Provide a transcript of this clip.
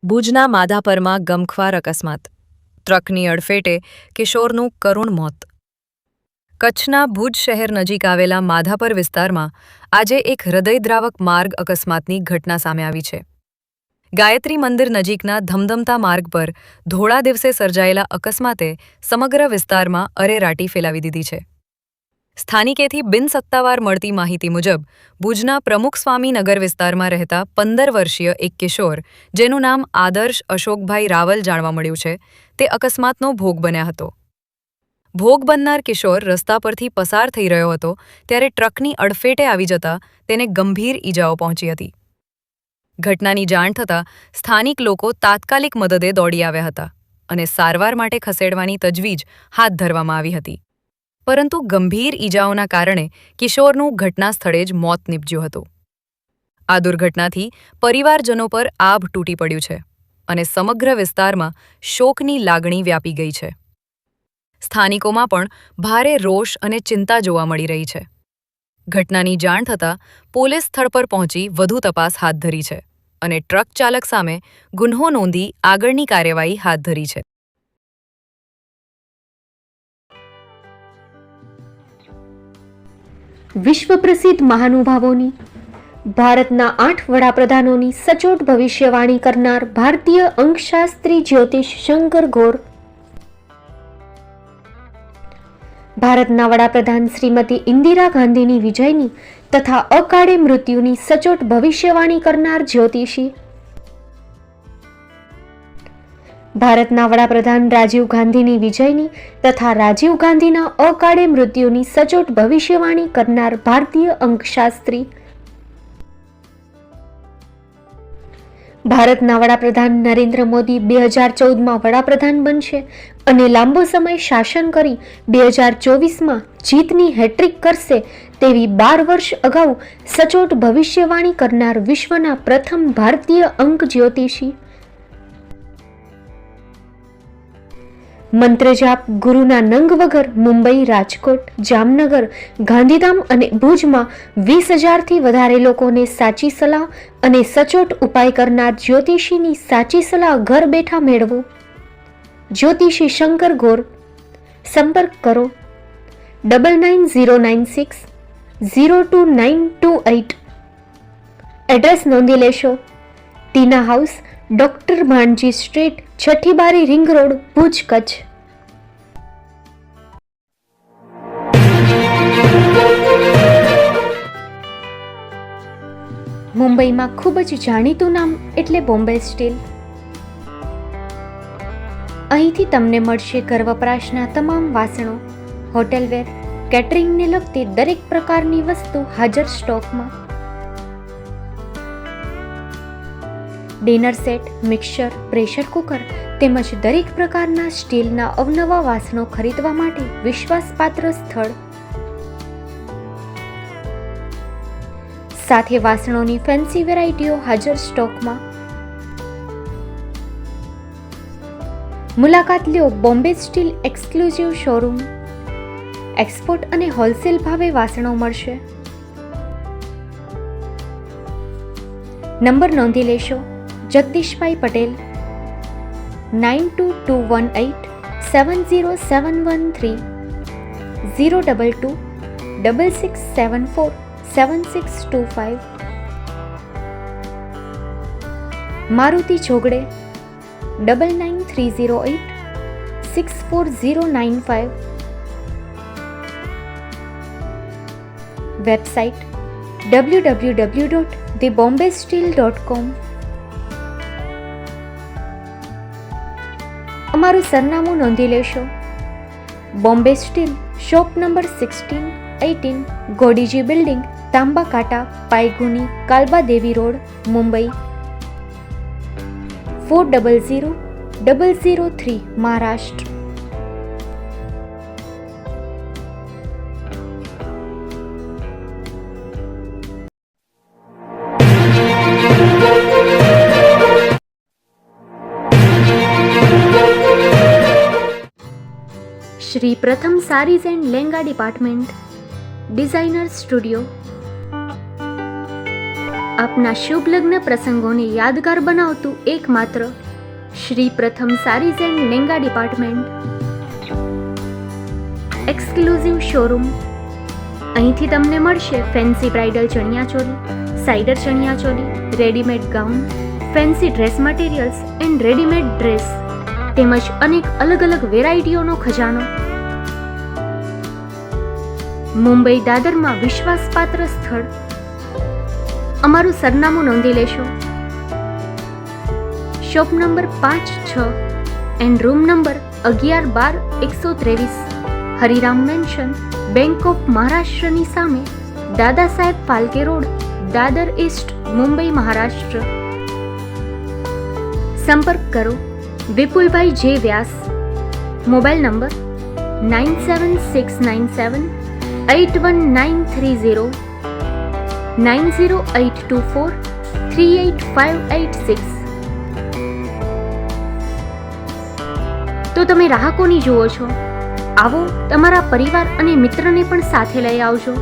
ભુજના માધાપરમાં ગમખ્વાર અકસ્માત. ટ્રકની અડફેટે કિશોરનું કરુણ મોત. કચ્છના ભુજ શહેર નજીક આવેલા માધાપર વિસ્તારમાં આજે એક હૃદયદ્રાવક માર્ગ અકસ્માતની ઘટના સામે આવી છે. ગાયત્રી મંદિર નજીકના ધમધમતા માર્ગ પર ધોળા દિવસે સર્જાયેલા અકસ્માતે સમગ્ર વિસ્તારમાં અરેરાટી ફેલાવી દીધી છે. સ્થાનિકેથી બિનસત્તાવાર મળતી માહિતી મુજબ ભુજના પ્રમુખસ્વામી નગર વિસ્તારમાં રહેતા 15 વર્ષીય એક કિશોર, જેનું નામ આદર્શ અશોકભાઈ રાવલ જાણવા મળ્યું છે, તે અકસ્માતનો ભોગ બન્યા હતો. ભોગ બનનાર કિશોર રસ્તા પરથી પસાર થઈ રહ્યો હતો ત્યારે ટ્રકની અડફેટે આવી જતા તેને ગંભીર ઈજાઓ પહોંચી હતી. ઘટનાની જાણ થતાં સ્થાનિક લોકો તાત્કાલિક મદદે દોડી આવ્યા હતા અને સારવાર માટે ખસેડવાની તજવીજ હાથ ધરવામાં આવી હતી. પરંતુ ગંભીર ઈજાઓના કારણે કિશોરનું ઘટના સ્થળે જ મોત નીપજ્યું હતું. આ દુર્ઘટનાથી પરિવારજનો પર આભ તૂટી પડ્યું છે અને સમગ્ર વિસ્તારમાં શોકની લાગણી વ્યાપી ગઈ છે. સ્થાનિકોમાં પણ ભારે રોષ અને ચિંતા જોવા મળી રહી છે. ઘટનાની જાણ થતાં પોલીસ સ્થળ પર પહોંચી વધુ તપાસ હાથ ધરી છે અને ટ્રક ચાલક સામે ગુન્હો નોંધી આગળની કાર્યવાહી હાથ ધરી છે. વિશ્વ પ્રસિદ્ધ મહાનુભાવોની, ભારતના 8 વડાપ્રધાનોની સચોટ ભવિષ્યવાણી કરનાર ભારતીય અંકશાસ્ત્રી જ્યોતિષ શંકર ગોર, ભારતના વડાપ્રધાન શ્રીમતી ઇન્દિરા ગાંધીની વિજયની તથા અકાળે મૃત્યુની સચોટ ભવિષ્યવાણી કરનાર જ્યોતિષી, ભારતના વડાપ્રધાન રાજીવ ગાંધીની વિજયની તથા રાજીવ ગાંધીના અકાળે મૃત્યુની સચોટ ભવિષ્યવાણી કરનાર ભારતીય અંકશાસ્ત્રી, ભારતના વડાપ્રધાન નરેન્દ્ર મોદી 2014માં વડાપ્રધાન બનશે અને લાંબો સમય શાસન કરી 2024માં જીતની હેટ્રિક કરશે તેવી 12 વર્ષ અગાઉ સચોટ ભવિષ્યવાણી કરનાર વિશ્વના પ્રથમ ભારતીય અંક જ્યોતિષી, મંત્રજાપ ગુરુના નંગ વગર મુંબઈ, રાજકોટ, જામનગર, ગાંધીધામ અને ભુજમાં 20,000થી વધારે લોકોને સાચી સલાહ અને સચોટ ઉપાય કરનાર જ્યોતિષીની સાચી સલાહ ઘર બેઠા મેળવો. જ્યોતિષી શંકર ગોર. સંપર્ક કરો 9909602928. એડ્રેસ નોંધી લેશો. ટીના હાઉસ, ડોક્ટર ભાણજી સ્ટ્રીટ, છઠ્ઠી બારી, રિંગ રોડ, ભુજ, કચ્છ. મુંબઈમાં ખૂબ જ જાણીતું નામ એટલે બોમ્બે સ્ટીલ. અહીંથી તમને મળશે ઘર વપરાશના તમામ વાસણો, હોટેલવેર, કેટરિંગને લગતી દરેક પ્રકારની વસ્તુ હાજર સ્ટોકમાં. Dinner set, mixer, pressure cooker તેમજ દરેક પ્રકારના સ્ટીલના અવનવા વાસણો ખરીદવા માટે વિશ્વાસપાત્ર સ્થળ. સાથે વાસણોની ફેન્સી વેરાયટીઓ હાજર સ્ટોકમાં. મુલાકાત લ્યો Bombay steel exclusive showroom. Export અને હોલસેલ ભાવે વાસણો મળશે. નંબર નોંધી લેશો. જગદીશભાઈ પટેલ 9221870713 022 6674 7625. મારુતિ ચોગડે 9930864095. Website www.thebombasteel.com. અમારું સરનામું નોંધી લેશો. Bombay steel, shop number 16-18, Godiji building, Tamba Kanta, Payguni, Kalba Devi road, Mumbai 400003, Maharashtra. Shri Pratham sarees and lehenga department, designer studio. આપના શુભ લગ્ન પ્રસંગોને યાદગાર બનાવતું એકમાત્ર Shri Pratham sarees and lehenga department, exclusive showroom. અહીંથી તમને મળશે fancy bridal chaniya choli, cider chaniya choli, readymade gown, fancy dress materials and readymade dress તેમજ અનેક અલગ અલગ વેરાયટીઓનો ખજાનો. મુંબઈ દાદરમાં વિશ્વાસપાત્ર સ્થળ. અમારું સરનામું નોંધી લેશો. Shop number 5-6 and room number 11-12-123, Hariram mansion, bank of મહારાષ્ટ્રની સામે, Dadasaheb Phalke road, Dadar east, Mumbai, Maharashtra. સંપર્ક કરો વિપુલભાઈ જે વ્યાસ. Mobile number 9769781930, 9082438586. તો તમે રાહ કોની જુઓ છો? આવો, તમારા પરિવાર અને મિત્રને પણ સાથે લઈ આવજો.